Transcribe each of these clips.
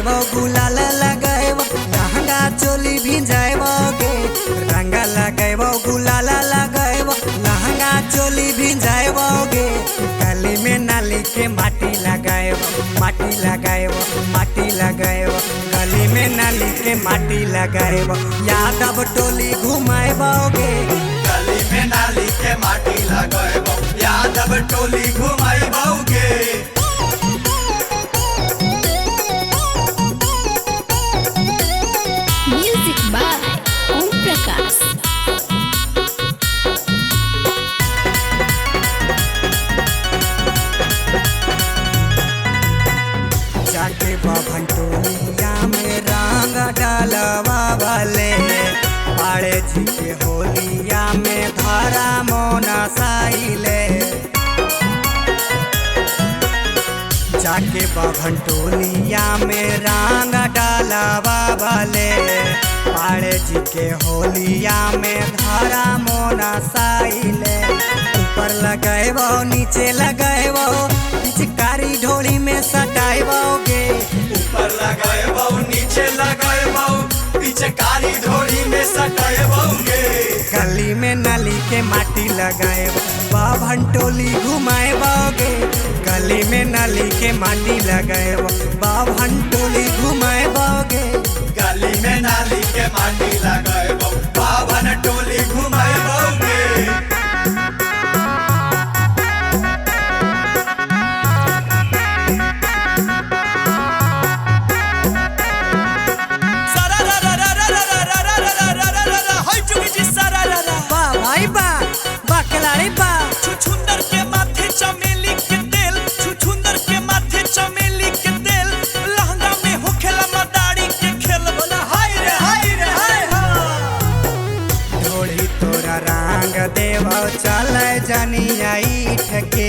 लगाएबो गुलाल लगाएबो लहंगा चोली भिंजाएबोगे रंगा लगाएबो गुलाल लगाएबो लहंगा चोली भिंजाएबोगे गली में नाली के माटी लगाएबो माटी लगाएबो माटी लगाएबो गली में नाली के माटी लगाएबो यादव टोली घुमाएबोगे गली में नाली के माटी लगाएबो यादव टोली घुमाएबोगे म्यूजिक बाय ओम प्रकाश। जाके बाभन टोलिया में रंग डालवा वाले पाड़े जी के होलिया में धारा मोना साइले जाके बाभन टोलिया में रंग डालवा वाले पाड़े जी के होलिया में धारा मोना साइले ऊपर लगाएबो नीचे लगाएबो पिचकारी ढोली में सटाएबोगे ऊपर लगाएबो नीचे लगाएबो पिचकारी ढोली में सटाएबोगे गली में नाली के माटी लगाएबो बाभन टोली घुमाएबोगे गली में नाली के माटी लगाएबो बाभन टोली घुमाएबोगे गली में नाली के माटी लगाएबो बाभन टोली घुमाएबोगे छुछुंदर के माथे चमेली के तेल छुछुंदर के माथे चमेली के तेल लहंगा में होखेला मदारी के खेल बोला हाय रे हाय रे हाय ढोली तोरा रंग देव चल जनिया ठके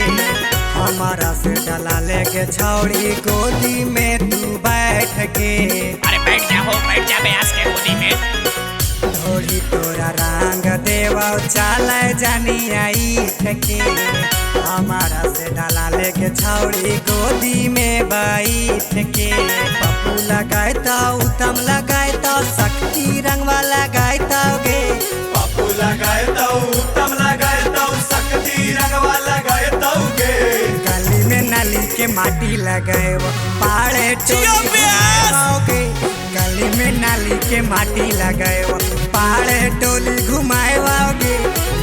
हमारा से डला लेके छौड़ी गोदी में तू बैठ के अरे बैठ जा ब्यास के गोदी में ढोली तोरा रंग देव चल जनिया ठके हमारा से डाला लेके छौड़ी गोदी में बैठ के पप्पू लगाए तो उत्तम लगाए तो शक्ति रंगवा लगाए गे पप्पू लगाए तो उत्तम लगाए तो शक्ति रंगवा लगाए तोगे गली में नाली के माटी लगाएबो पाड़े टोली घुमाएबोगे गली में नाली के माटी लगाएबो पाड़े टोली घुमाएबोगे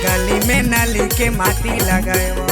गली में नाली के माटी लगाएबो।